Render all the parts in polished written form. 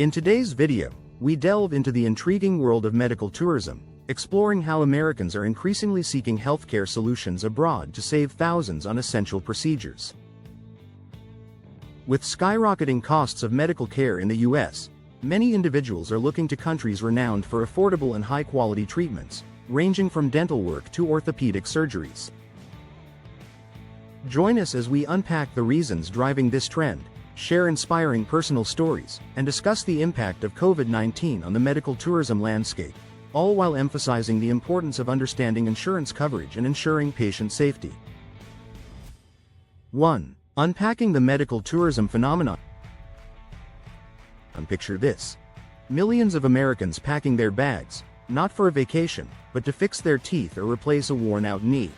In today's video, we delve into the intriguing world of medical tourism, exploring how Americans are increasingly seeking healthcare solutions abroad to save thousands on essential procedures. With skyrocketing costs of medical care in the U.S., many individuals are looking to countries renowned for affordable and high-quality treatments, ranging from dental work to orthopedic surgeries. Join us as we unpack the reasons driving this trend, share inspiring personal stories, and discuss the impact of COVID-19 on the medical tourism landscape, all while emphasizing the importance of understanding insurance coverage and ensuring patient safety. 1. Unpacking the medical tourism phenomenon. Picture this. Millions of Americans packing their bags, not for a vacation, but to fix their teeth or replace a worn-out knee.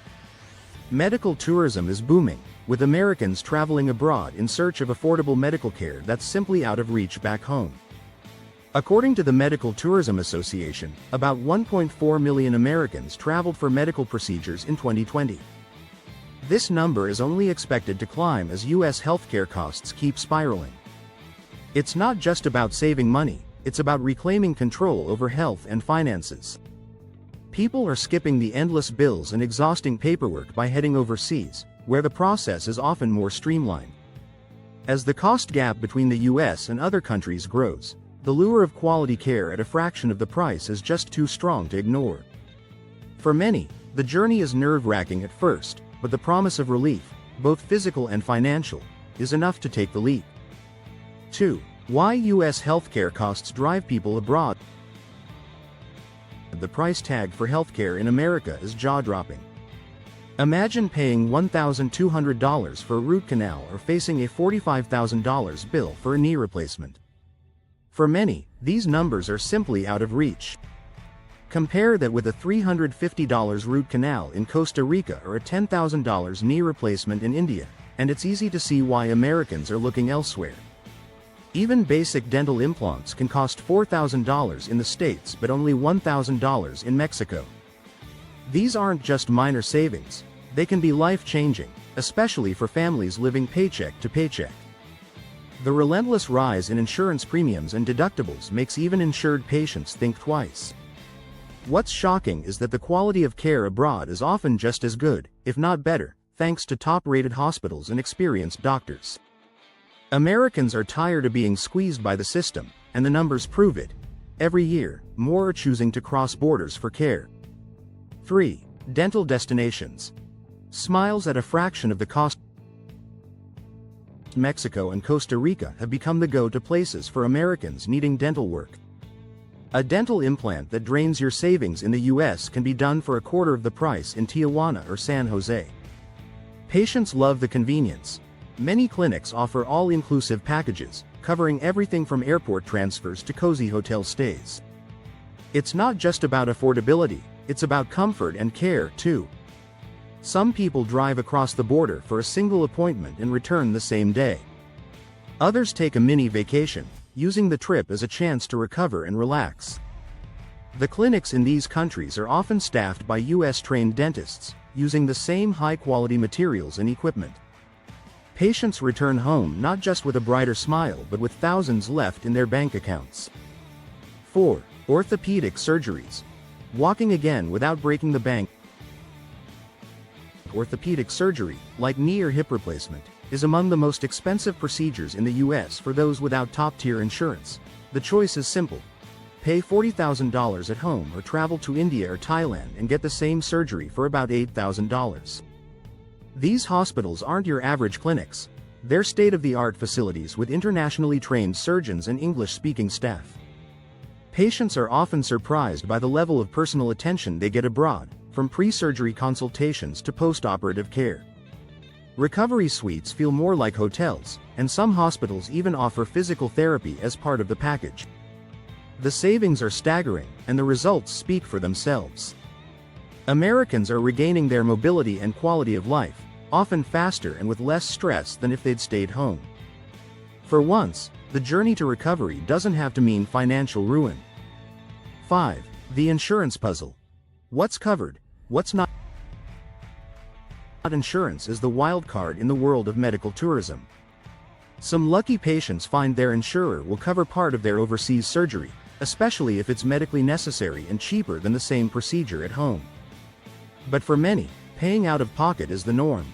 Medical tourism is booming, with Americans traveling abroad in search of affordable medical care that's simply out of reach back home. According to the Medical Tourism Association, about 1.4 million Americans traveled for medical procedures in 2020. This number is only expected to climb as U.S. healthcare costs keep spiraling. It's not just about saving money, it's about reclaiming control over health and finances. People are skipping the endless bills and exhausting paperwork by heading overseas, where the process is often more streamlined. As the cost gap between the U.S. and other countries grows, the lure of quality care at a fraction of the price is just too strong to ignore. For many, the journey is nerve-wracking at first, but the promise of relief, both physical and financial, is enough to take the leap. 2. Why U.S. healthcare costs drive people abroad. The price tag for healthcare in America is jaw-dropping. Imagine paying $1,200 for a root canal or facing a $45,000 bill for a knee replacement. For many, these numbers are simply out of reach. Compare that with a $350 root canal in Costa Rica or a $10,000 knee replacement in India, and it's easy to see why Americans are looking elsewhere. Even basic dental implants can cost $4,000 in the States but only $1,000 in Mexico. These aren't just minor savings, they can be life-changing, especially for families living paycheck to paycheck. The relentless rise in insurance premiums and deductibles makes even insured patients think twice. What's shocking is that the quality of care abroad is often just as good, if not better, thanks to top-rated hospitals and experienced doctors. Americans are tired of being squeezed by the system, and the numbers prove it. Every year, more are choosing to cross borders for care. 3. Dental destinations. Smiles at a fraction of the cost. Mexico and Costa Rica have become the go-to places for Americans needing dental work. A dental implant that drains your savings in the U.S. can be done for a quarter of the price in Tijuana or San Jose. Patients love the convenience. Many clinics offer all-inclusive packages, covering everything from airport transfers to cozy hotel stays. It's not just about affordability, it's about comfort and care, too. Some people drive across the border for a single appointment and return the same day. Others take a mini vacation, using the trip as a chance to recover and relax. The clinics in these countries are often staffed by U.S.-trained dentists, using the same high-quality materials and equipment. Patients return home not just with a brighter smile but with thousands left in their bank accounts. 4. Orthopedic surgeries. Walking again without breaking the bank. Orthopedic surgery, like knee or hip replacement, is among the most expensive procedures in the U.S. for those without top-tier insurance. The choice is simple. Pay $40,000 at home or travel to India or Thailand and get the same surgery for about $8,000. These hospitals aren't your average clinics. They're state-of-the-art facilities with internationally trained surgeons and English-speaking staff. Patients are often surprised by the level of personal attention they get abroad, from pre-surgery consultations to post-operative care. Recovery suites feel more like hotels, and some hospitals even offer physical therapy as part of the package. The savings are staggering, and the results speak for themselves. Americans are regaining their mobility and quality of life, often faster and with less stress than if they'd stayed home. For once, the journey to recovery doesn't have to mean financial ruin. 5. The insurance puzzle. What's covered? What's not? Insurance is the wild card in the world of medical tourism. Some lucky patients find their insurer will cover part of their overseas surgery, especially if it's medically necessary and cheaper than the same procedure at home. But for many, paying out of pocket is the norm.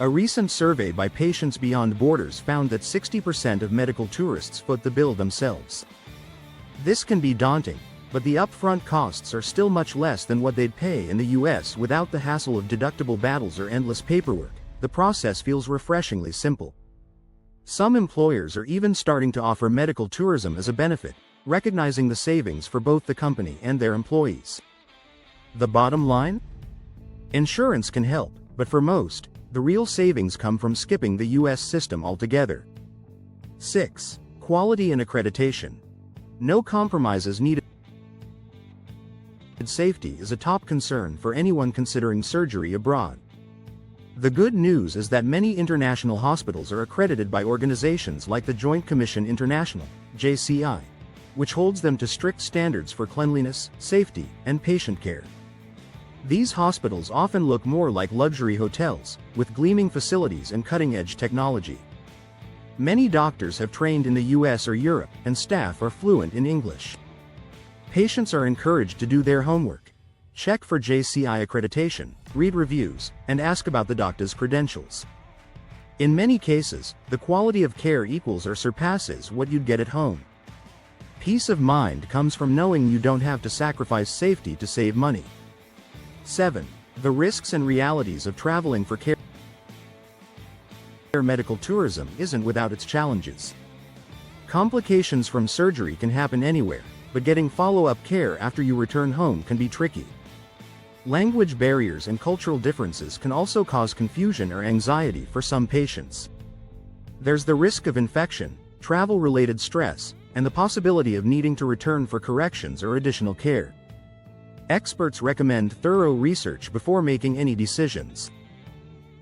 A recent survey by Patients Beyond Borders found that 60% of medical tourists foot the bill themselves. This can be daunting, but the upfront costs are still much less than what they'd pay in the US without the hassle of deductible battles or endless paperwork. The process feels refreshingly simple. Some employers are even starting to offer medical tourism as a benefit, recognizing the savings for both the company and their employees. The bottom line? Insurance can help, but for most, the real savings come from skipping the US system altogether. 6. Quality and accreditation. No compromises needed. Safety is a top concern for anyone considering surgery abroad. The good news is that many international hospitals are accredited by organizations like the Joint Commission International, JCI, which holds them to strict standards for cleanliness, safety, and patient care. These hospitals often look more like luxury hotels, with gleaming facilities and cutting-edge technology. Many doctors have trained in the US or Europe, and staff are fluent in English. Patients are encouraged to do their homework. Check for JCI accreditation, read reviews, and ask about the doctor's credentials. In many cases, the quality of care equals or surpasses what you'd get at home. Peace of mind comes from knowing you don't have to sacrifice safety to save money. 7. The risks and realities of traveling for care. Medical tourism isn't without its challenges. Complications from surgery can happen anywhere, but getting follow-up care after you return home can be tricky. Language barriers and cultural differences can also cause confusion or anxiety for some patients. There's the risk of infection, travel-related stress, and the possibility of needing to return for corrections or additional care. Experts recommend thorough research before making any decisions.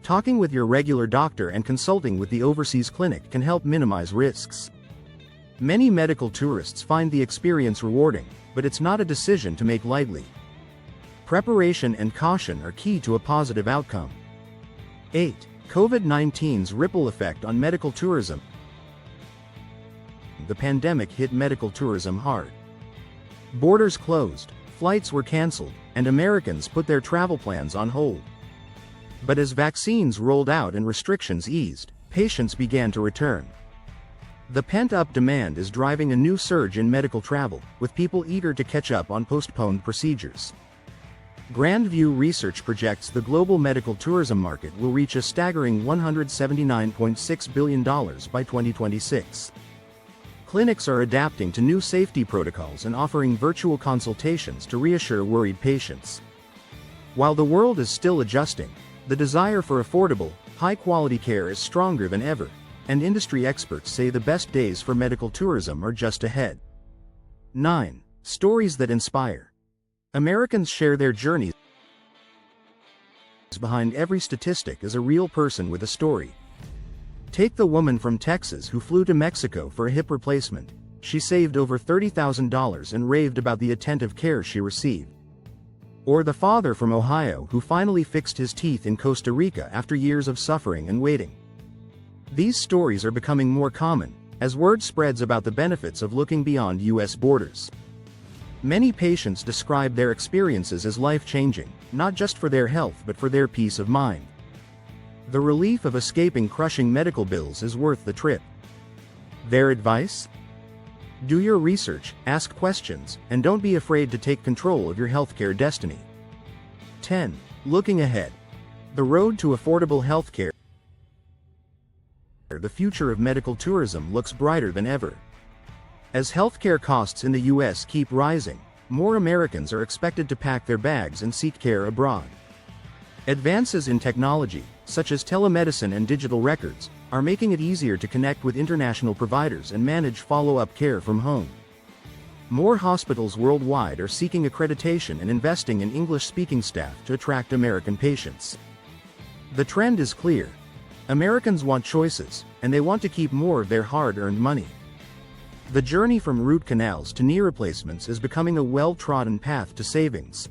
Talking with your regular doctor and consulting with the overseas clinic can help minimize risks. Many medical tourists find the experience rewarding, but it's not a decision to make lightly. Preparation and caution are key to a positive outcome. 8. COVID-19's ripple effect on medical tourism. The pandemic hit medical tourism hard. Borders closed, flights were canceled, and Americans put their travel plans on hold. But as vaccines rolled out and restrictions eased, patients began to return. The pent-up demand is driving a new surge in medical travel, with people eager to catch up on postponed procedures. Grand View Research projects the global medical tourism market will reach a staggering $179.6 billion by 2026. Clinics are adapting to new safety protocols and offering virtual consultations to reassure worried patients. While the world is still adjusting, the desire for affordable, high-quality care is stronger than ever, and industry experts say the best days for medical tourism are just ahead. 9. Stories that inspire. Americans share their journeys. Behind every statistic is a real person with a story. Take the woman from Texas who flew to Mexico for a hip replacement. She saved over $30,000 and raved about the attentive care she received. Or the father from Ohio who finally fixed his teeth in Costa Rica after years of suffering and waiting. These stories are becoming more common, as word spreads about the benefits of looking beyond US borders. Many patients describe their experiences as life-changing, not just for their health but for their peace of mind. The relief of escaping crushing medical bills is worth the trip. Their advice? Do your research, ask questions, and don't be afraid to take control of your healthcare destiny. 10. Looking ahead. The road to affordable healthcare. The future of medical tourism looks brighter than ever. As healthcare costs in the US keep rising, more Americans are expected to pack their bags and seek care abroad. Advances in technology, such as telemedicine and digital records, are making it easier to connect with international providers and manage follow-up care from home. More hospitals worldwide are seeking accreditation and investing in English-speaking staff to attract American patients. The trend is clear. Americans want choices, and they want to keep more of their hard-earned money. The journey from root canals to knee replacements is becoming a well-trodden path to savings.